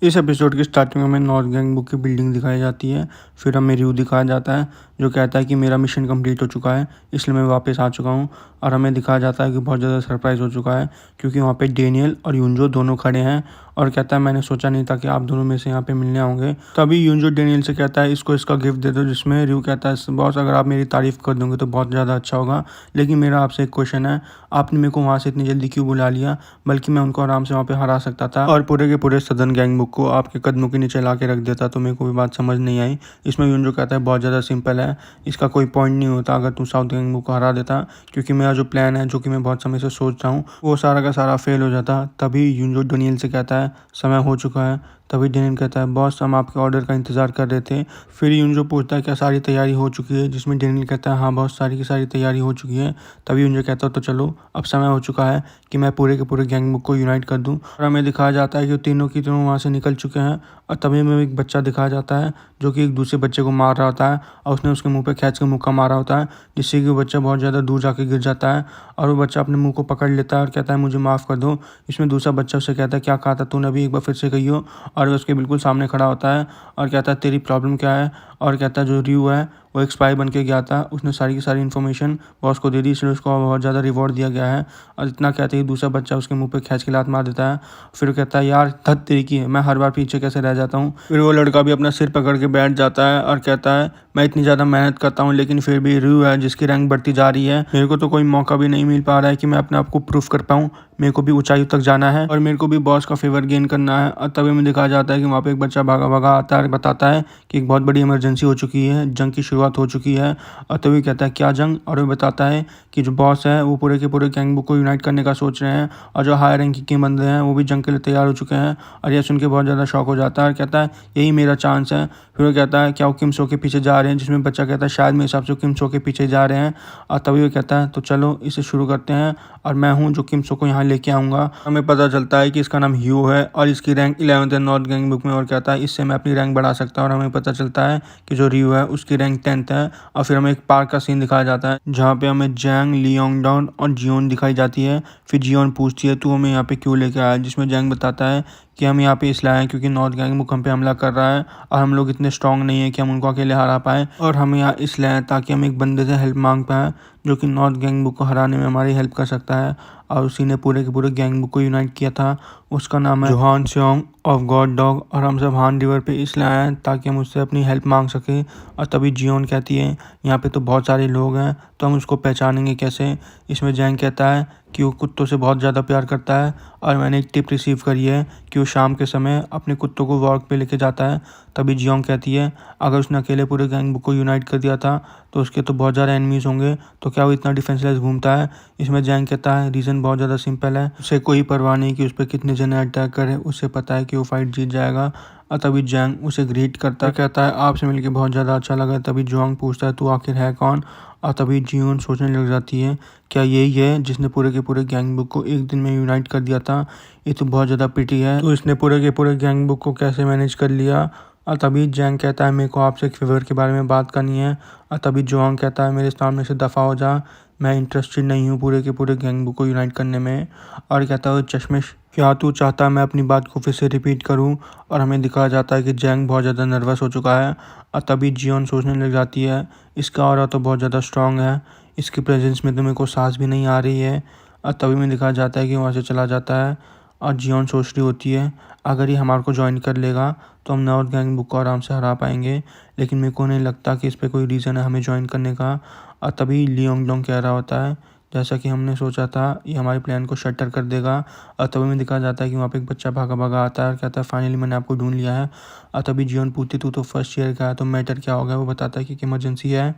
इस एपिसोड की स्टार्टिंग में हमें नॉर्थ गैंग बुक की बिल्डिंग दिखाई जाती है। फिर हमें रिव्यू दिखाया जाता है जो कहता है कि मेरा मिशन कंप्लीट हो चुका है, इसलिए मैं वापस आ चुका हूँ। और हमें दिखाया जाता है कि बहुत ज़्यादा सरप्राइज़ हो चुका है क्योंकि वहाँ पे डेनियल और यूंजो दोनों खड़े हैं। और कहता है मैंने सोचा नहीं था कि आप दोनों में से यहाँ पे मिलने आओगे। तभी यूंजो डेनियल से कहता है इसको इसका गिफ्ट दे दो, जिसमें रिव्यू कहता है बॉस अगर आप मेरी तारीफ़ कर दोगे तो बहुत ज़्यादा अच्छा होगा, लेकिन मेरा आपसे एक क्वेश्चन है, आपने मेरे को वहाँ से इतनी जल्दी क्यों बुला लिया, बल्कि मैं उनको आराम से वहाँ पे हरा सकता था और पूरे के पूरे सदन गैंग बुक को आपके कदमों के नीचे ला के रख देता। तो मेरे को भी बात समझ नहीं आई। इसमें यूंजो कहता है बहुत ज़्यादा सिंपल है, इसका कोई पॉइंट नहीं होता अगर तू साउथ गैंग बुक को हरा देता, क्योंकि मेरा जो प्लान है जो कि मैं बहुत समय से सोच रहा हूँ वो सारा का सारा फेल हो जाता। तभी यूंजो डेनियल से कहता है समय हो चुका है। तभी डेनियल कहता है बॉस हम आपके ऑर्डर का इंतज़ार कर रहे थे। फिर यूंजो पूछता है क्या सारी तैयारी हो चुकी है, जिसमें डेनियल कहता है हाँ बॉस सारी की सारी तैयारी हो चुकी है। तभी यूंजो कहता है तो चलो अब समय हो चुका है कि मैं पूरे के पूरे गैंग बुक को यूनाइट कर दूं। और हमें दिखाया जाता है कि तीनों की तीनों वहाँ से निकल चुके हैं। और तभी में एक बच्चा दिखाया जाता है जो कि एक दूसरे बच्चे को मार रहा होता है और उसने उसके मुंह पे खींच के मुक्का मारा होता है, जिससे कि वो बच्चा बहुत ज़्यादा दूर जाके गिर जाता है। और वो बच्चा अपने मुंह को पकड़ लेता है और कहता है मुझे माफ़ कर दो। इसमें दूसरा बच्चा उससे कहता है क्या कहा था तूने, अभी एक बार फिर से कहियो। और वो उसके बिल्कुल सामने खड़ा होता है और कहता है तेरी प्रॉब्लम क्या है। और कहता है जो रिव्यू है वो एक स्पाई बन के गया था, उसने सारी की सारी इन्फॉर्मेशन बॉस को दे दी, इसलिए उसको बहुत ज़्यादा रिवॉर्ड दिया गया है। और इतना कहते ही दूसरा बच्चा उसके मुंह पे खींच के लात मार देता है। फिर वो कहता है यार धत तेरी की है, मैं हर बार पीछे कैसे रह जाता हूँ। फिर वो लड़का भी अपना सिर पकड़ के बैठ जाता है और कहता है मैं इतनी ज़्यादा मेहनत करता हूँ लेकिन फिर भी रिव्यू है जिसकी रैंक बढ़ती जा रही है, मेरे को तो कोई मौका भी नहीं मिल पा रहा है कि मैं अपने आप को प्रूफ कर पाऊँ। मेरे को भी ऊंचाई तक जाना है और मेरे को भी बॉस का फेवर गेन करना है। और तभी में दिखाया जाता है कि वहाँ पे एक बच्चा भागा भागा आता है और बताता है कि एक बहुत बड़ी इमरजेंसी हो चुकी है, जंग की शुरुआत हो चुकी है। और तभी कहता है क्या जंग, और वो बताता है कि जो बॉस है वो पूरे के पूरे गैंग बुक को यूनाइट करने का सोच रहे हैं और जो हाई रैंक के बंदे हैं वो भी जंग के लिए तैयार हो चुके हैं। और यह सुन के बहुत ज़्यादा शौक हो जाता है और कहता है यही मेरा चांस है। फिर वो कहता है क्या वो किम सो के पीछे जा रहे हैं, जिसमें बच्चा कहता है शायद मेरे हिसाब से किम सो के पीछे जा रहे हैं। और तभी वो कहता है तो चलो इसे शुरू करते हैं और मैं हूँ जो किम सो को यहाँ लेके आऊँगा। हमें पता चलता है कि इसका नाम ह्यू है और इसकी रैंक 11th है नॉर्थ गैंग बुक में। और कहता है इससे मैं अपनी रैंक बढ़ा सकता हूँ। और हमें पता चलता है कि जो रिव्यू है उसकी रैंक 10th है। और फिर हमें एक पार्क का सीन दिखाया जाता है जहाँ पे हमें जैंग, लियोंगडॉन और जियोन दिखाई जाती है। फिर जियोन पूछती है तू हमें यहाँ पे क्यों लेके आया, जिसमें जैंग बताता है कि हम यहाँ पे इसलिए आए हैं क्योंकि नॉर्थ गैंग बुक हम पे हमला कर रहा है और हम लोग इतने स्ट्रांग नहीं है कि हम उनको अकेले हरा पाए। और हम यहाँ इसलिए आए ताकि हम एक बंदे से हेल्प मांग पाएँ जो कि नॉर्थ गैंग बुक को हराने में हमारी हेल्प कर सकता है। और उसी ने पूरे के पूरे गैंग बुक को यूनाइट किया था। उसका नाम है जोहान सेओंग ऑफ गॉड डॉग। और हम सब हान रिवर पे इसलिए आए हैं ताकि हम उससे अपनी हेल्प मांग सकें। और तभी जियोन कहती है यहाँ पे तो बहुत सारे लोग हैं तो हम उसको पहचानेंगे कैसे। इसमें जैंग कहता है कि वो कुत्तों से बहुत ज़्यादा प्यार करता है और मैंने एक टिप रिसीव करी है कि वो शाम के समय अपने कुत्तों को वॉक पे लेके जाता है। तभी जियोंग कहती है अगर उसने अकेले पूरे गैंग बुक को यूनाइट कर दिया था तो उसके तो बहुत ज़्यादा एनिमीज़ होंगे, तो क्या वो इतना डिफेंसलेस घूमता है। इसमें जैंग कहता है रीज़न बहुत ज़्यादा सिंपल है, उसे कोई परवाह नहीं कि उस पर कितने जने अटैक करे, उसे पता है कि वो फाइट जीत जाएगा। और तभी जैंग उसे ग्रीट करता है, कहता है आपसे मिलकर बहुत ज़्यादा अच्छा लगा। तभी जोंग पूछता है तू आखिर है कौन। और तभी जियोन सोचने लग जाती है क्या यही है जिसने पूरे के पूरे गैंग बुक को एक दिन में यूनाइट कर दिया था, ये तो बहुत ज़्यादा पिटी है, तो इसने पूरे के पूरे गैंग बुक को कैसे मैनेज कर लिया। और तभी जैंग कहता है मेरे को आपसे एक फेवर के बारे में बात करनी है। और तभी जोंग कहता है मेरे सामने से दफ़ा हो जा, मैं इंटरेस्टेड नहीं हूँ पूरे के पूरे गैंग बुक को यूनाइट करने में। और कहता है चश्मिश क्या तू चाहता है मैं अपनी बात को फिर से रिपीट करूं। और हमें दिखाया जाता है कि जैंग बहुत ज़्यादा नर्वस हो चुका है। और तभी जियोन सोचने लग जाती है इसका ऑरा तो बहुत ज़्यादा स्ट्रांग है, इसकी प्रेजेंस में तो मेरे को सांस भी नहीं आ रही है। और तभी में दिखाया जाता है कि वहाँ से चला जाता है और जियोन सोच रही होती है अगर ये हमारे को ज्वाइन कर लेगा तो हम नॉर्थ गैंग बुक को आराम से हरा पाएंगे, लेकिन मेरे को नहीं लगता कि इस पर कोई रीज़न है हमें ज्वाइन करने का। और तभी लियोंगडोंग कह रहा होता है जैसा कि हमने सोचा था ये हमारे प्लान को शटर कर देगा। और तभी में दिखाया जाता है कि वहाँ पे एक बच्चा भागा भागा आता है और कहता है फाइनली मैंने आपको ढूंढ लिया है। और तभी जियोन पूछती तू तो फर्स्ट ईयर का है तो मैटर क्या हो गया। वो बताता है कि इमरजेंसी है,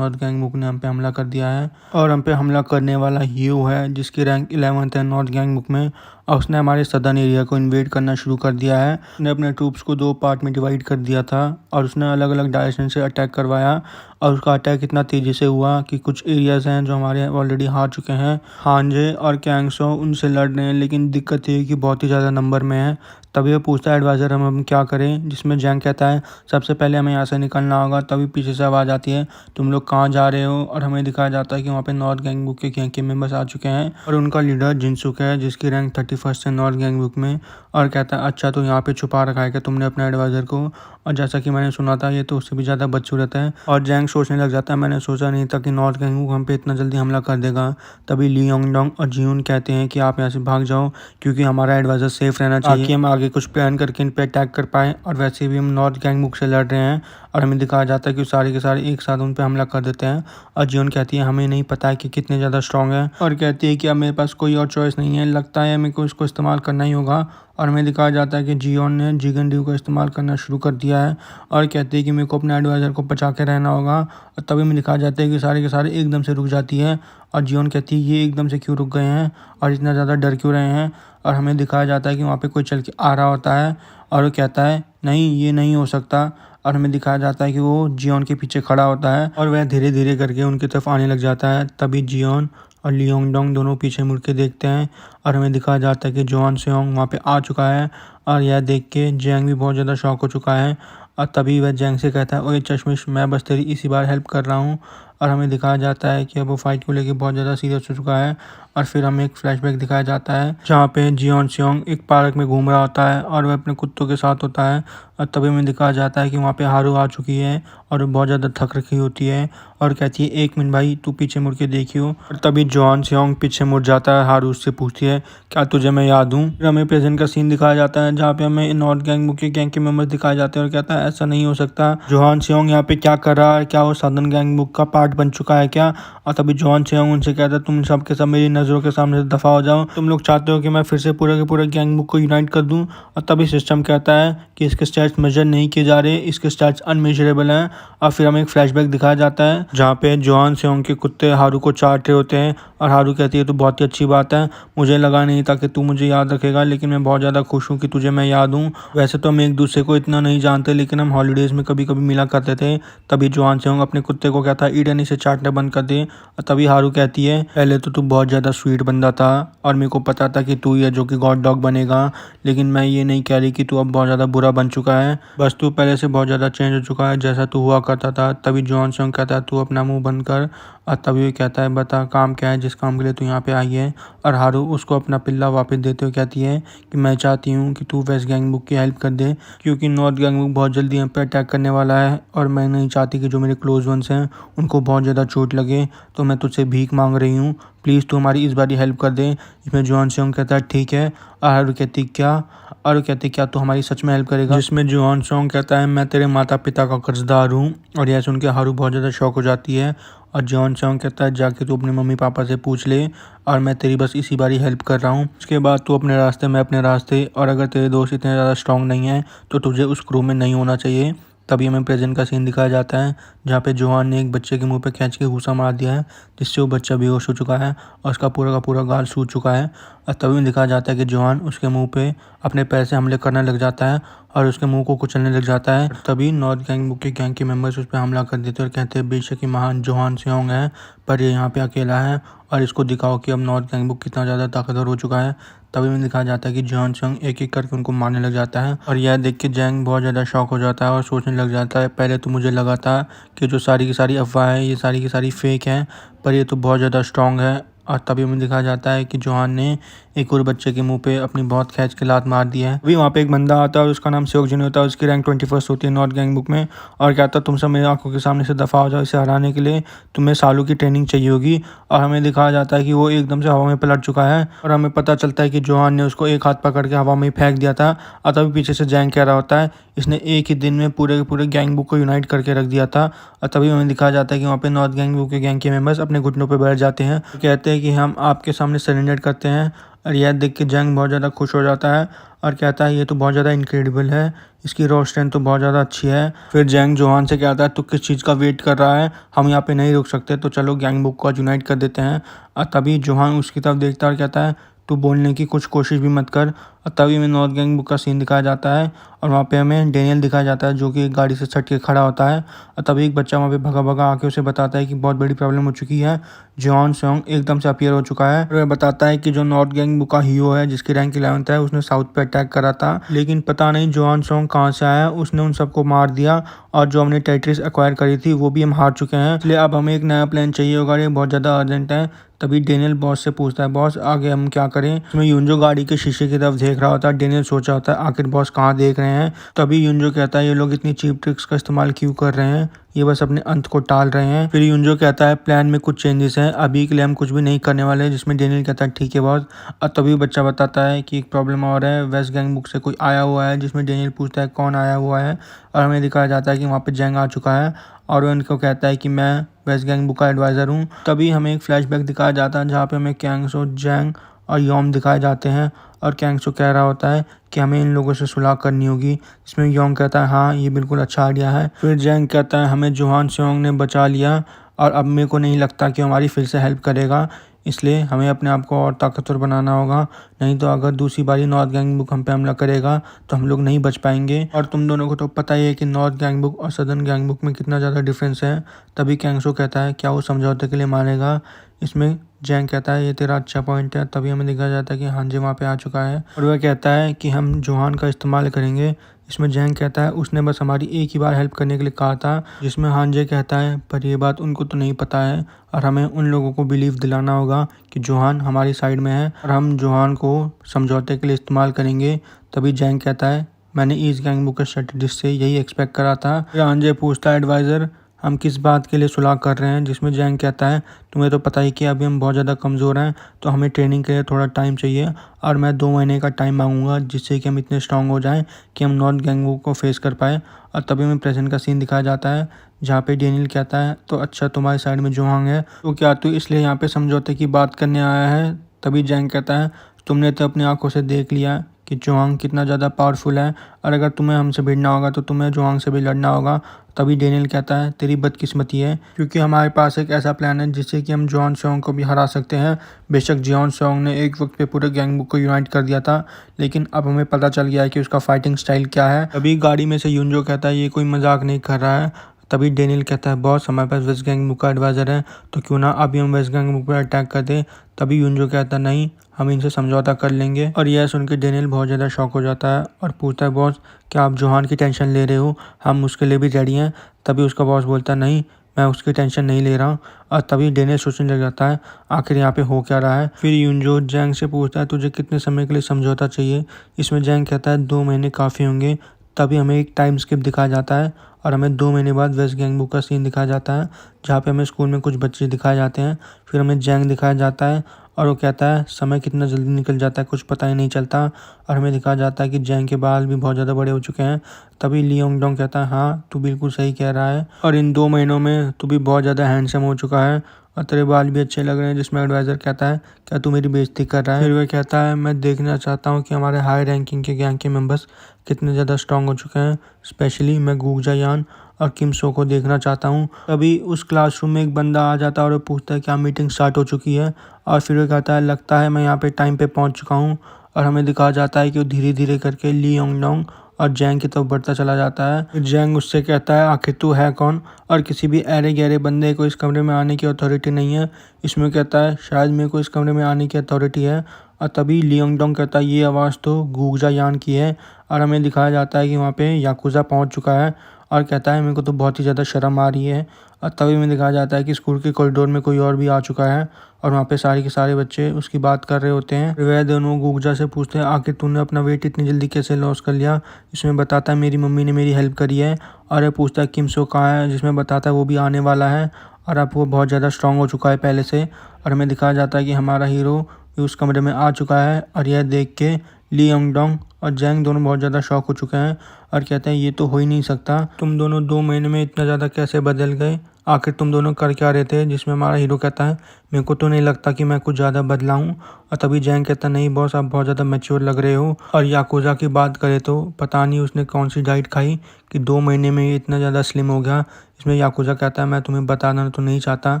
नॉर्थ गैंग बुक ने हम पे हमला कर दिया है और हम पे हमला करने वाला ह्यू है जिसकी रैंक 11th है नॉर्थ गैंग बुक में। और उसने हमारे सदर्न एरिया को इन्वेड करना शुरू कर दिया है। उसने अपने ट्रूप्स को 2 पार्ट में डिवाइड कर दिया था और उसने अलग अलग डायरेक्शन से अटैक करवाया। और उसका अटैक इतना तेज़ी से हुआ कि कुछ एरियाज़ हैं जो हमारे ऑलरेडी हार चुके हैं, हानजे और कैंगसो उनसे लड़ रहे हैं, लेकिन दिक्कत ये है कि बहुत ही ज़्यादा नंबर में है। तभी वो पूछता है एडवाइज़र हम क्या करें, जिसमें जैंग कहता है सबसे पहले हमें यहाँ से निकलना होगा। तभी पीछे से आवाज़ आती है तुम लोग लोग कहाँ जा रहे हो। और हमें दिखाया जाता है कि वहाँ पे नॉर्थ गैंग बुक के गैंग के मेंबर्स आ चुके हैं और उनका लीडर जिनसुक है जिसकी रैंक 31 है नॉर्थ गैंग बुक में। और कहता है अच्छा तो यहाँ पे छुपा रखा है क्या तुमने अपने एडवाइज़र को। और जैसा कि मैंने सुना था ये तो उससे भी ज़्यादा बदसूरत है। और जैंग सोचने लग जाता है मैंने सोचा नहीं था कि नॉर्थ गैंग बुक हम पे इतना जल्दी हमला कर देगा। तभी ली योंगडोंग और जियून कहते हैं कि आप यहाँ से भाग जाओ क्योंकि हमारा एडवाइज़र सेफ रहना चाहिए ताकि हम आगे कुछ प्लान करके इन पे अटैक कर पाए। और वैसे भी हम नॉर्थ गैंग बुक से लड़ रहे हैं। और हमें दिखाया जाता है कि सारे के सारे एक साथ उन पे हमला कर देते हैं। और जियोन कहती है हमें नहीं पता है कि कितने ज़्यादा स्ट्रॉन्ग है और कहती है कि अब मेरे पास कोई और चॉइस नहीं है, लगता है मेरे को इसको इस्तेमाल करना ही होगा। और हमें दिखाया जाता है कि जियोन ने जिगन ड्यू का इस्तेमाल करना शुरू कर दिया है और कहती है कि मेरे को अपने एडवाइज़र को बचा के रहना होगा। और तभी हमें दिखाया जाता है कि सारे के सारे एकदम से रुक जाती है। और जियोन कहती है ये एकदम से क्यों रुक गए हैं और इतना ज़्यादा डर क्यों रहे हैं। और हमें दिखाया जाता है कि वहाँ पे कोई चल के आ रहा होता है और वो कहता है नहीं ये नहीं हो सकता। और हमें दिखाया जाता है कि वो जियोन के पीछे खड़ा होता है और वह धीरे धीरे करके उनकी तरफ आने लग जाता है। तभी जियोन और ली योंगडोंग दोनों पीछे मुड़ के देखते हैं और हमें दिखाया जाता है कि जोहान सेओंग वहाँ पे आ चुका है। और यह देख के जैंग भी बहुत ज़्यादा शॉक हो चुका है। और तभी वह जैंग से कहता है ओए चश्मिश मैं बस तेरी इसी बार हेल्प कर रहा हूँ। और हमें दिखाया जाता है कि अब वो फाइट को लेके बहुत ज़्यादा सीरियस हो चुका है। और फिर हमें एक फ्लैशबैक दिखाया जाता है जहाँ पे जियोन सेओंग एक पार्क में घूम रहा होता है और वह अपने कुत्तों के साथ होता है। और तभी हमें दिखाया जाता है कि वहाँ पे हारू आ चुकी है और बहुत ज़्यादा थक रखी होती है और कहती है एक मिनट भाई तू पीछे मुड़ के देखियो। और तभी जोहान सेओंग पीछे मुड़ जाता है। हारू उससे पूछती है क्या तुझे मैं याद हूँ। फिर हमें प्रेजेंट का सीन दिखाया जाता है जहाँ पे हमें नॉर्थ गैंग बुक के गैंग के मेंबर्स दिखाए जाते हैं और कहता है ऐसा नहीं हो सकता, जोहान सेओंग यहाँ पे क्या कर रहा है, क्या वो साउदर्न गैंग बुक का पार्ट बन चुका है क्या। और तभी जोहान सेओंग उनसे कहता है तुम सब के सब मेरी नज़रों के सामने से दफ़ा हो जाओ, तुम लोग चाहते हो कि मैं फिर से पूरे के पूरे गैंग बुक को यूनाइट कर दूं। और तभी सिस्टम कहता है कि इसके स्टैट्स मेजर नहीं किए जा रहे, इसके स्टैट्स अनमेजरेबल हैं। और फिर हमें एक फ्लैशबैक दिखाया जाता है जहाँ पे जोहान सेओंग के कुत्ते हारू को चाट रहे होते हैं और हारू कहती है तो बहुत ही अच्छी बात है, मुझे लगा नहीं था कि तू मुझे याद रखेगा लेकिन मैं बहुत ज़्यादा खुश हूँ कि तुझे मैं याद हूँ। वैसे तो हम एक दूसरे को इतना नहीं जानते लेकिन हम हॉलीडेज़ में कभी कभी मिला करते थे। तभी जोहान सेओंग अपने कुत्ते को कहता है ईडन इसे चाटना बंद कर दे। और तभी हारू कहती है पहले तो तू बहुत ज़्यादा स्वीट बंदा था और मेरे को पता था कि तू ही है जो कि गॉड डॉग बनेगा, लेकिन मैं ये नहीं कह रही कि तू अब बहुत ज़्यादा बुरा बन चुका है, बस तू पहले से बहुत ज़्यादा चेंज हो चुका है जैसा तू हुआ करता था। तभी जोहान सेओंग कहता है तू अपना मुंह बंद कर। और तभी वो कहता है बता काम क्या है जिस काम के लिए तू यहाँ पे आई है। और हारू उसको अपना पिल्ला वापस देते हुए कहती है कि मैं चाहती हूँ कि तू वेस्ट गैंग बुक की हेल्प कर दे क्योंकि नॉर्थ गैंग बुक बहुत जल्दी हम पे अटैक करने वाला है और मैं नहीं चाहती कि जो मेरे क्लोज वंस हैं उनको बहुत ज़्यादा चोट लगे, तो मैं तुझसे भीख मांग रही हूँ, प्लीज़ तू हमारी इस बारी हेल्प कर दे। इसमें जोहान सेओंग कहता है ठीक है। और हारू कहती क्या, और कहती क्या तू हमारी सच में हेल्प करेगा, जिसमें जोहान सेओंग कहता है मैं तेरे माता पिता का कर्जदार हूँ। और यह सुन के हारू बहुत ज़्यादा शौक हो जाती है और जोहान सेओंग कहता है जाके तू अपने मम्मी पापा से पूछ ले और मैं तेरी बस इसी बारी हेल्प कर रहा हूँ, उसके बाद तू अपने रास्ते मैं अपने रास्ते, और अगर तेरे दोस्त इतने ज़्यादा स्ट्रॉन्ग नहीं है तो तुझे उस क्रू में नहीं होना चाहिए। तभी हमें प्रेजेंट का सीन दिखाया जाता है जहाँ पे जोहान ने एक बच्चे के मुंह पे खींच के घूसा मार दिया है जिससे वो बच्चा बेहोश हो चुका है और उसका पूरा का पूरा गाल सूज चुका है। और तभी में दिखाया जाता है कि जोहान उसके मुंह पे अपने पैर से हमले करने लग जाता है और उसके मुंह को कुचलने लग जाता है। तभी नॉर्थ गैंग बुक के गैंग के मेंबर्स उस पर हमला कर देते हैं और कहते हैं बेशक ही महान जोहान सेओंग है पर ये यहाँ पे अकेला है और इसको दिखाओ कि अब नॉर्थ गैंग बुक कितना ज़्यादा ताकतवर हो चुका है। तभी में दिखाया जाता है कि जोहान सेओंग एक एक करके उनको मारने लग जाता है और यह देख के जैंग बहुत ज़्यादा शॉक हो जाता है और सोचने लग जाता है पहले तो मुझे लगा था कि जो सारी की सारी अफवाह है ये सारी की सारी फेक हैं पर ये तो बहुत ज़्यादा स्ट्रॉन्ग है। और तभी हमें दिखाया जाता है कि जोहान ने एक और बच्चे के मुंह पे अपनी बहुत खींच के लात मार दी है। अभी वहाँ पे एक बंदा आता है और उसका नाम सेओक जिन होता है, उसकी रैंक 21 होती है नॉर्थ गैंग बुक में और कहता है तुम सब मेरी आंखों के सामने से दफ़ा हो जाओ, इसे हराने के लिए तुम्हें सालों की ट्रेनिंग चाहिए होगी। और हमें दिखाया जाता है कि वो एकदम से हवा में पलट चुका है और हमें पता चलता है कि जोहान ने उसको एक हाथ पकड़ के हवा में फेंक दिया था। और तभी पीछे से जैंग कह रहा होता है इसने एक ही दिन में पूरे के पूरे गैंग बुक को यूनाइट करके रख दिया था। और तभी हमें दिखाया जाता है कि वहाँ पे नॉर्थ गैंग बुक के गैंग के मेंबर्स अपने घुटनों पर बैठ जाते हैं, कहते हैं कि हम आपके सामने सरेंडर करते हैं। और यह देख के जैंग बहुत ज़्यादा खुश हो जाता है और कहता है ये तो बहुत ज़्यादा इनक्रेडिबल है, इसकी रॉ स्ट्रेंथ तो बहुत ज़्यादा अच्छी है। फिर जैंग जोहान से कहता है तू किस चीज़ का वेट कर रहा है, हम यहाँ पे नहीं रुक सकते, तो चलो गैंग बुक को यूनाइट कर देते हैं। और तभी जोहान उसकी तरफ देखता है और कहता है तू बोलने की कुछ कोशिश भी मत कर। और तभी हमें नॉर्थ गैंग बुक का सीन दिखाया जाता है और वहाँ पे हमें डेनियल दिखाया जाता है जो कि एक गाड़ी से सट के खड़ा होता है। और तभी एक बच्चा वहाँ पे भगा भगा आके उसे बताता है कि बहुत बड़ी प्रॉब्लम हो चुकी है, जॉन सॉन्ग एकदम से अपीयर हो चुका है। और वह बताता है कि जो नॉर्थ गैंग बुक का हीरो है जिसकी रैंक 11th है, उसने साउथ पे अटैक करा था, लेकिन पता नहीं जॉन सॉन्ग कहाँ से आया, उसने उन सबको मार दिया और जो हमने टेरिटरीज एक्वायर करी थी वो भी हम हार चुके हैं, इसलिए अब हमें एक नया प्लान चाहिए होगा, ये बहुत ज़्यादा अर्जेंट है। तभी डेनियल बॉस से पूछता है, बॉस आगे हम क्या करें। उसमें यूंजो गाड़ी के शीशे की तरफ देख रहा होता है। डेनियल सोचा होता है आखिर बॉस कहाँ देख रहे हैं। तभी यूंजो कहता है ये लोग इतनी चीप ट्रिक्स का इस्तेमाल क्यों कर रहे हैं, ये बस अपने अंत को टाल रहे हैं। फिर यूंजो कहता है प्लान में कुछ चेंजेस हैं, अभी के लिए हम कुछ भी नहीं करने वाले, जिसमें डेनियल कहता है ठीक है बॉस। और तभी बच्चा बताता है कि एक प्रॉब्लम और है, वेस्ट गैंग बुक से कोई आया हुआ है, जिसमें डेनियल पूछता है कौन आया हुआ है और हमें दिखाया जाता है कि वहाँ पे जैंग आ चुका है और वो उनको कहता है कि मैं वेस्ट गैंग बुक का एडवाइज़र हूँ। तभी हमें एक फ्लैशबैक दिखाया जाता है जहाँ पे हमें कैंगसो, जैंग और योम दिखाए जाते हैं और कैंगसो कह रहा होता है कि हमें इन लोगों से सुलह करनी होगी, इसमें योंग कहता है हाँ ये बिल्कुल अच्छा आइडिया है। फिर जैंग कहता है हमें जोहान सेओंग ने बचा लिया और अब मेरे को नहीं लगता कि हमारी फिर से हेल्प करेगा, इसलिए हमें अपने आप को और ताकतवर बनाना होगा, नहीं तो अगर दूसरी बारी नॉर्थ गैंग बुक हम पे हमला करेगा तो हम लोग नहीं बच पाएंगे। और तुम दोनों को तो पता ही है कि नॉर्थ गैंग बुक और सदर्न गैंग बुक में कितना ज़्यादा डिफरेंस है। तभी कैंगसो कहता है क्या वो समझौते के लिए मानेगा। इसमें जैंग कहता है ये तेरा अच्छा पॉइंट है। तभी हमें दिखाया जाता है कि हांजे वहाँ पे आ चुका है और वह कहता है कि हम जोहान का इस्तेमाल करेंगे। इसमें जैंग कहता है उसने बस हमारी एक ही बार हेल्प करने के लिए कहा था, जिसमें हांजे कहता है पर ये बात उनको तो नहीं पता है और हमें उन लोगों को बिलीव दिलाना होगा कि जोहान हमारी साइड में है और हम जोहान को समझौते के लिए इस्तेमाल करेंगे। तभी जैंग कहता है मैंने ईस्ट गैंग बुक के स्ट्रेटेजिस्ट से यही एक्सपेक्ट करा था। फिर हांजे पूछता है एडवाइज़र हम किस बात के लिए सुलह कर रहे हैं, जिसमें जैंग कहता है तुम्हें तो पता ही कि अभी हम बहुत ज़्यादा कमज़ोर हैं, तो हमें ट्रेनिंग के लिए थोड़ा टाइम चाहिए और मैं 2 महीने का टाइम मांगूंगा जिससे कि हम इतने स्ट्रांग हो जाएं कि हम नॉर्थ गैंग को फेस कर पाए। और तभी हमें प्रेजेंट का सीन दिखाया जाता है जहाँ पे डेनियल कहता है तो अच्छा तुम्हारी साइड में जोहांग है तो क्या तू इसलिए यहाँ पे समझौते की बात करने आया है। तभी जैंग कहता है तुमने तो अपनी आंखों से देख लिया कि जोहांग कितना ज़्यादा पावरफुल है और अगर तुम्हें हमसे भिड़ना होगा तो तुम्हें जोहांग से भी लड़ना होगा। तभी डेनियल कहता है तेरी बदकिस्मती है क्योंकि हमारे पास एक ऐसा प्लान है जिससे कि हम जॉन सॉन्ग को भी हरा सकते हैं। बेशक जॉन सॉन्ग ने एक वक्त पे पूरे गैंग बुक को यूनाइट कर दिया था, लेकिन अब हमें पता चल गया है कि उसका फाइटिंग स्टाइल क्या है। तभी गाड़ी में से यूंजो कहता है ये कोई मजाक नहीं कर रहा है। तभी डेनियल कहता है बॉस हमारे पास वेस्ट गैंग बुक का एडवाइज़र है तो क्यों ना अभी हम वेस्ट गैंग बुक पर अटैक कर दें। तभी यूंजो कहता है नहीं हम इनसे समझौता कर लेंगे। और यह सुन के डेनियल बहुत ज़्यादा शॉक हो जाता है और पूछता है बॉस क्या आप जोहान की टेंशन ले रहे हो, हम उसके लिए भी रेडी हैं। तभी उसका बॉस बोलता है नहीं मैं उसकी टेंशन नहीं ले रहा हूँ। और तभी डेनियल सोचने लग जाता है आखिर यहाँ पे हो क्या रहा है। फिर यूंजो जैंग से पूछता है तुझे कितने समय के लिए समझौता चाहिए। इसमें जैंग कहता है 2 महीने काफ़ी होंगे। तभी हमें एक टाइम स्किप दिखाया जाता है और हमें 2 महीने बाद वेस्ट गैंग बुक का सीन दिखाया जाता है जहाँ पे हमें स्कूल में कुछ बच्चे दिखाए जाते हैं। फिर हमें जैंग दिखाया जाता है और वो कहता है समय कितना जल्दी निकल जाता है कुछ पता ही नहीं चलता। और हमें दिखाया जाता है कि जैंग के बाल भी बहुत ज़्यादा बड़े हो चुके हैं। तभी ली योंग डोंग कहता है हाँ तू बिल्कुल सही कह रहा है और इन 2 महीनों में तू भी बहुत ज़्यादा हैंडसम हो चुका है और तेरे बाल भी अच्छे लग रहे हैं। जिसमें एडवाइज़र कहता है क्या तू मेरी बेइज्जती कर रहा है। फिर वह कहता है मैं देखना चाहता हूँ कि हमारे हाई रैंकिंग के गैंग के मेंबर्स कितने ज़्यादा स्ट्रांग हो चुके हैं, स्पेशली मैं गुगजा यान और किम सो को देखना चाहता हूँ। तभी उस क्लासरूम में एक बंदा आ जाता है और वो पूछता है क्या मीटिंग स्टार्ट हो चुकी है। और फिर वो कहता है लगता है मैं यहाँ पे टाइम पे पहुँच चुका हूँ। और हमें दिखाया जाता है कि वो धीरे धीरे करके ली योंगडोंग और जैंग की तरफ बढ़ता चला जाता है। फिर जैंग उससे कहता है आखिर तू है कौन और किसी भी अरे गहरे बंदे को इस कमरे में आने की अथॉरिटी नहीं है। इसमें कहता है शायद मेरे को इस कमरे में आने की अथॉरिटी है। और तभी ली योंगडोंग कहता है ये आवाज़ तो गुगजा यान की है। और हमें दिखाया जाता है कि वहाँ पे याकुजा पहुँच चुका है और कहता है मेरे को तो बहुत ही ज़्यादा शर्म आ रही है। और तभी हमें दिखाया जाता है कि स्कूल के कॉरिडोर में कोई और भी आ चुका है और वहाँ पे सारे के सारे बच्चे उसकी बात कर रहे होते हैं। फिर वह दोनों गुगजा से पूछते हैं आखिर तूने अपना वेट इतनी जल्दी कैसे लॉस कर लिया। इसमें बताता है मेरी मम्मी ने मेरी हेल्प करी है। और यह पूछता है किम सो कहाँ है, जिसमें बताता है वो भी आने वाला है और अब वो बहुत ज़्यादा स्ट्रांग हो चुका है पहले से। और हमें दिखाया जाता है कि हमारा हीरो भी उस कमरे में आ चुका है और यह देख के ली योंगडोंग और जैंग दोनों बहुत ज़्यादा शॉक हो चुके हैं और कहते हैं ये तो हो ही नहीं सकता, तुम दोनों 2 महीने में इतना ज़्यादा कैसे बदल गए, आखिर तुम दोनों कर क्या रहे थे। जिसमें हमारा हीरो कहता है मेरे को तो नहीं लगता कि मैं कुछ ज़्यादा बदला हूँ। और तभी जैंग कहता है नहीं बॉस आप बहुत ज़्यादा मैच्योर लग रहे हो। और याकुजा की बात करें तो पता नहीं उसने कौन सी डाइट खाई कि 2 महीने में ये इतना ज़्यादा स्लिम हो गया। इसमें याकुजा कहता है मैं तुम्हें बताना तो नहीं चाहता।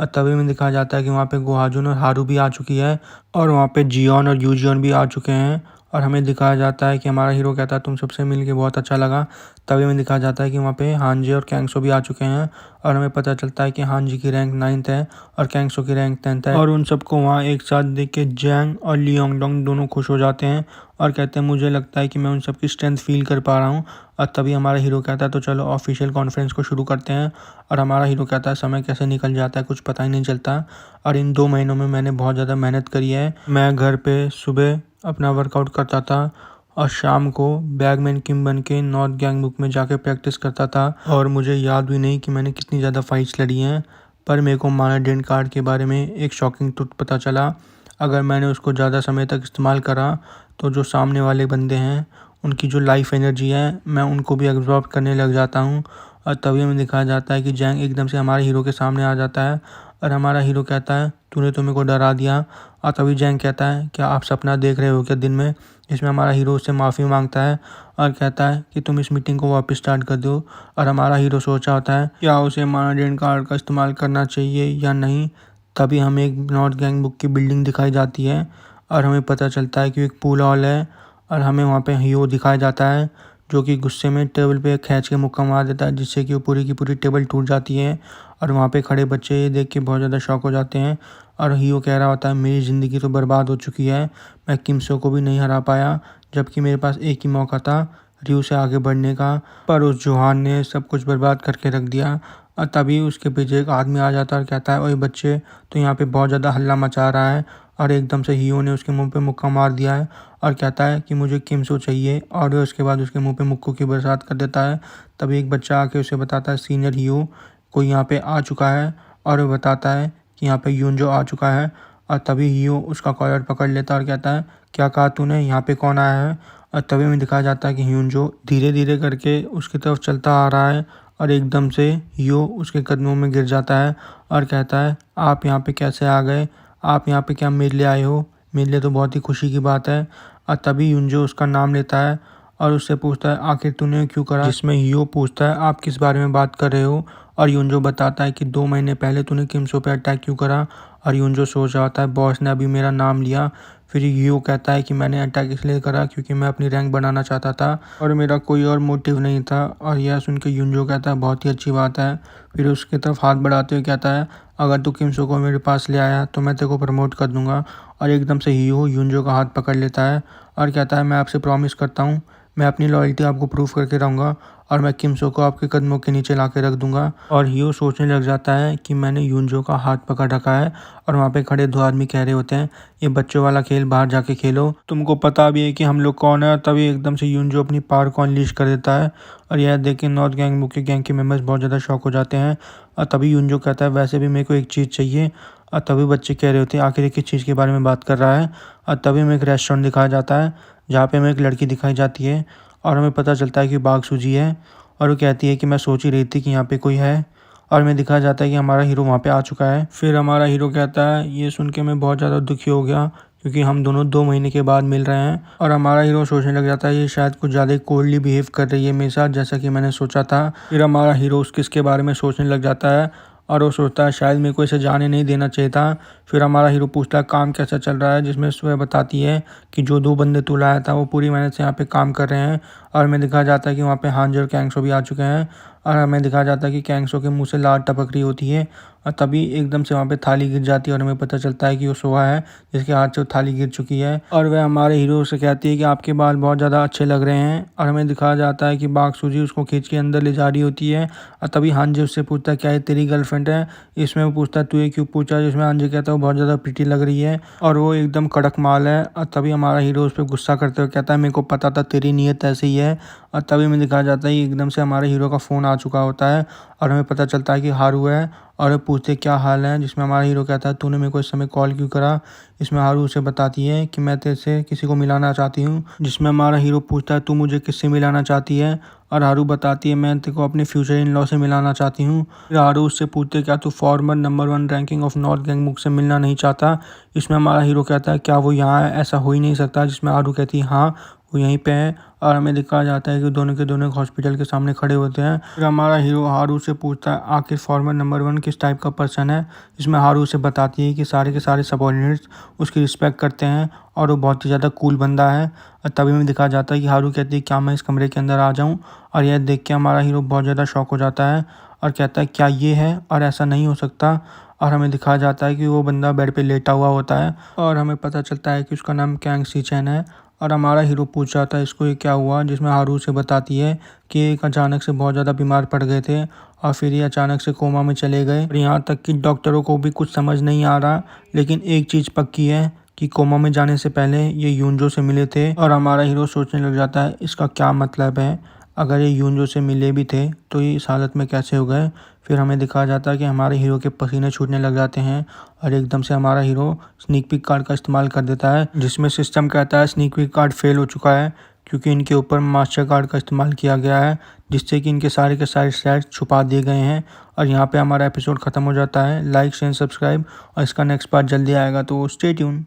और तभी में दिखाया जाता है कि वहाँ पे गोहाजुन और हारू भी आ चुकी है और वहाँ पे जियोन और यूजियोन भी आ चुके हैं। और हमें दिखाया जाता है कि हमारा हीरो कहता है तुम सबसे मिल के बहुत अच्छा लगा। तभी हमें दिखाया जाता है कि वहाँ पे हांजी और कैंगसो भी आ चुके हैं और हमें पता चलता है कि हांजी की रैंक 9th है और कैंगसो की रैंक 10th है। और उन सबको वहाँ एक साथ देख के जैंग और लियोंगडोंग दोनों खुश हो जाते हैं और कहते हैं मुझे लगता है कि मैं उन सबकी स्ट्रेंथ फील कर पा रहा हूँ। और तभी हमारा हीरो कहता है तो चलो ऑफिशियल कॉन्फ्रेंस को शुरू करते हैं। और हमारा हीरो कहता है समय कैसे निकल जाता है कुछ पता ही नहीं चलता और इन 2 महीनों में मैंने बहुत ज़्यादा मेहनत करी है। मैं घर पे सुबह अपना वर्कआउट करता था और शाम को बैगमैन किम बन के नॉर्थ गैंगबुक में जाके प्रैक्टिस करता था और मुझे याद भी नहीं कि मैंने कितनी ज़्यादा फाइट्स लड़ी हैं। पर मेरे को मानाडेंट कार्ड के बारे में एक शॉकिंग ट्रुथ पता चला। अगर मैंने उसको ज़्यादा समय तक इस्तेमाल करा तो जो सामने वाले बंदे हैं उनकी जो लाइफ एनर्जी है मैं उनको भी एब्जॉर्ब करने लग जाता हूँ। और तभी हमें दिखाया जाता है कि जैंग एकदम से हमारे हीरो के सामने आ जाता है और हमारा हीरो कहता है तूने तो मेरे को डरा दिया। और तभी जैंग कहता है क्या आप सपना देख रहे हो क्या दिन में। इसमें हमारा हीरो उससे माफ़ी मांगता है और कहता है कि तुम इस मीटिंग को वापस स्टार्ट कर दो। और हमारा हीरो सोचा होता है क्या उसे मानाडेंट कार्ड का इस्तेमाल करना चाहिए या नहीं। तभी हमें एक नॉर्थ गैंगबुक की बिल्डिंग दिखाई जाती है और हमें पता चलता है कि एक पूल हॉल है और हमें वहाँ पे हीरो दिखाया जाता है जो कि गुस्से में टेबल पे खींच के मुक्का मार देता है जिससे कि वो पूरी की पूरी टेबल टूट जाती है। और वहाँ पे खड़े बच्चे ये देख के बहुत ज़्यादा शॉक हो जाते हैं और हीरो कह रहा होता है मेरी ज़िंदगी तो बर्बाद हो चुकी है, मैं किमसो को भी नहीं हरा पाया जबकि मेरे पास एक ही मौका था रयू से आगे बढ़ने का, पर उस जुहान ने सब कुछ बर्बाद करके रख दिया। और तभी उसके पीछे एक आदमी आ जाता है और कहता है ओए बच्चे तो यहाँ पे बहुत ज़्यादा हल्ला मचा रहा है। और एकदम से हीरो ने उसके मुंह पे मुक्का मार दिया है और कहता है कि मुझे किमसो चाहिए और उसके बाद उसके मुंह पे मुक्कों की बरसात कर देता है। तभी एक बच्चा आके उसे बताता है सीनियर हीरो कोई यहाँ पे आ चुका है और वो बताता है कि यहाँ पे यूनजो आ चुका है। और तभी हीरो उसका कॉलर पकड़ लेता है और कहता है क्या कहा तूने, यहाँ पे कौन आया है। और तभी हमें दिखाया जाता है कि यूनजो धीरे धीरे करके उसकी तरफ चलता आ रहा है और एकदम से हीरो उसके कदमों में गिर जाता है और कहता है आप यहाँ पे कैसे आ गए, आप यहाँ पे क्या मेरे लिए आए हो, मेरे लिए तो बहुत ही खुशी की बात है। और तभी यूनजो उसका नाम लेता है और उससे पूछता है आखिर तूने क्यों करा, जिसमें हीरो पूछता है आप किस बारे में बात कर रहे हो। और यूनजो बताता है कि 2 महीने पहले तूने किमसो पे अटैक क्यों करा। और यूनजो सोच रहा होता है बॉस ने अभी मेरा नाम लिया। फिर हीरो कहता है कि मैंने अटैक इसलिए करा क्योंकि मैं अपनी रैंक बनाना चाहता था और मेरा कोई और मोटिव नहीं था। और यह सुन के यूनजो कहता है बहुत ही अच्छी बात है। फिर उसकी तरफ हाथ बढ़ाते हुए कहता है अगर तू किमसो को मेरे पास ले आया तो मैं तेरे को प्रमोट कर दूंगा। और एकदम से हीरो यूनजो का हाथ पकड़ लेता है और कहता है मैं आपसे प्रॉमिस करता हूँ मैं अपनी लॉयल्टी आपको प्रूव करके रहूँगा और मैं किमसो को आपके कदमों के नीचे ला के रख दूंगा। और हीरो सोचने लग जाता है कि मैंने यूनजो का हाथ पकड़ रखा है और वहाँ पे खड़े 2 आदमी कह रहे होते हैं ये बच्चों वाला खेल बाहर जाके खेलो, तुमको पता भी है कि हम लोग कौन है। तभी एकदम से यूनजो अपनी पावर को अनलीश कर देता है और यह देख के नॉर्थ गैंगबुक के गैंग के मेंबर्स बहुत ज़्यादा शॉक हो जाते हैं। और तभी यूनजो कहता है वैसे भी मेरे को एक चीज़ चाहिए। और तभी बच्चे कह रहे होते हैं आखिर किस चीज़ के बारे में बात कर रहा है। और तभी हमें एक रेस्टोरेंट दिखाया जाता है जहाँ पे हमें एक लड़की दिखाई जाती है और हमें पता चलता है कि बाघ सूजी है और वो कहती है कि मैं सोच ही रही थी कि यहाँ पे कोई है। और हमें दिखाया जाता है कि हमारा हीरो वहाँ पे आ चुका है। फिर हमारा हीरो कहता है ये सुन के मैं बहुत ज़्यादा दुखी हो गया क्योंकि हम दोनों 2 महीने के बाद मिल रहे हैं। और हमारा हीरो सोचने लग जाता है ये शायद कुछ ज़्यादा कोल्डली बिहेव कर रही है मेरे साथ जैसा कि मैंने सोचा था। फिर हमारा हीरो उस किसके बारे में सोचने लग जाता है और वो सोचता है शायद मेरे को इसे जाने नहीं देना चाहिए था। फिर हमारा हीरो पूछता है काम कैसा चल रहा है, जिसमें वह बताती है कि जो 2 बंदे तू लाया था वो पूरी मेहनत से यहाँ पे काम कर रहे हैं। और हमें दिखाया जाता है कि वहाँ पे हांजी और कैंगसो भी आ चुके हैं और हमें दिखाया जाता है कि कैंगसो के मुंह से लार टपक रही होती है। और तभी एकदम से वहाँ पे थाली गिर जाती है और हमें पता चलता है कि वो सोहा है जिसके हाथ से वो थाली गिर चुकी है। और वह हमारे हीरो से कहती है कि आपके बाल बहुत ज़्यादा अच्छे लग रहे हैं। और हमें दिखाया जाता है कि बाघ सूजी उसको खींच के अंदर ले जा रही होती है। और तभी हांजी उससे पूछता है क्या ये तेरी गर्लफ्रेंड है। इसमें वो पूछता है तू ये क्यों पूछा, जिसमें हांजी कहता है वो बहुत ज़्यादा प्रीटी लग रही है और वो एकदम कड़क माल है। और तभी हमारा हीरो उस पर गुस्सा करते हुए कहता है मेरे को पता था तेरी नीयत ऐसी ही है। और तभी हमें दिखाया जाता है कि एकदम से हमारे हीरो का फ़ोन आ चुका होता है और हमें पता चलता है कि हारू है और वो पूछते क्या हाल है, जिसमें हमारा हीरो कहता है तूने मेरे को इस समय कॉल क्यों करा। इसमें हारू उसे बताती है कि मैं तेरे से किसी को मिलाना चाहती हूँ, जिसमें हमारा हीरो पूछता है तू मुझे किससे मिलाना चाहती है। और हारू बताती है मैं तेरे को अपने फ्यूचर इन लॉ से मिलाना चाहती हूँ। फिर हारू उससे पूछते क्या तू former number 1 ranking of north गैंगबुक से मिलना नहीं चाहता। इसमें हमारा हीरो कहता है क्या वो यहाँ है, ऐसा हो ही नहीं सकता। जिसमें हारू कहती है हाँ वो यहीं पे है और हमें दिखाया जाता है कि दोनों के दोनों हॉस्पिटल के सामने खड़े होते हैं। फिर हमारा हीरो हारू से पूछता है आखिर फॉर्मर नंबर 1 किस टाइप का पर्सन है। इसमें हारू से बताती है कि सारे के सारे सबॉर्डिनेट्स उसकी रिस्पेक्ट करते हैं और वो बहुत ही ज़्यादा कूल बंदा है। और तभी में दिखाया जाता है कि हारू कहती है क्या मैं इस कमरे के अंदर आ जाऊँ, और यह देख के हमारा हीरो बहुत ज़्यादा शॉक हो जाता है और कहता है क्या ये है और ऐसा नहीं हो सकता। और हमें दिखाया जाता है कि वो बंदा बेड पे लेटा हुआ होता है और हमें पता चलता है कि उसका नाम कैंग सी चैन है। और हमारा हीरो पूछ जाता है इसको ये क्या हुआ, जिसमें हारू से बताती है कि एक अचानक से बहुत ज़्यादा बीमार पड़ गए थे और फिर ये अचानक से कोमा में चले गए। और यहाँ तक कि डॉक्टरों को भी कुछ समझ नहीं आ रहा, लेकिन एक चीज़ पक्की है कि कोमा में जाने से पहले ये यूंजो से मिले थे। और हमारा हीरो सोचने लग जाता है इसका क्या मतलब है, अगर ये यूंजो से मिले भी थे तो ये इस हालत में कैसे हो गए। फिर हमें दिखाया जाता है कि हमारे हीरो के पसीने छूटने लग जाते हैं और एकदम से हमारा हीरो स्नीक पीक कार्ड का इस्तेमाल कर देता है, जिसमें सिस्टम कहता है स्नीक पीक कार्ड फेल हो चुका है क्योंकि इनके ऊपर मास्टर कार्ड का इस्तेमाल किया गया है, जिससे कि इनके सारे के सारे स्टैट्स छुपा दिए गए हैं। और यहाँ पे हमारा एपिसोड ख़त्म हो जाता है। लाइक शेयर सब्सक्राइब, और इसका नेक्स्ट पार्ट जल्दी आएगा, तो स्टे ट्यून।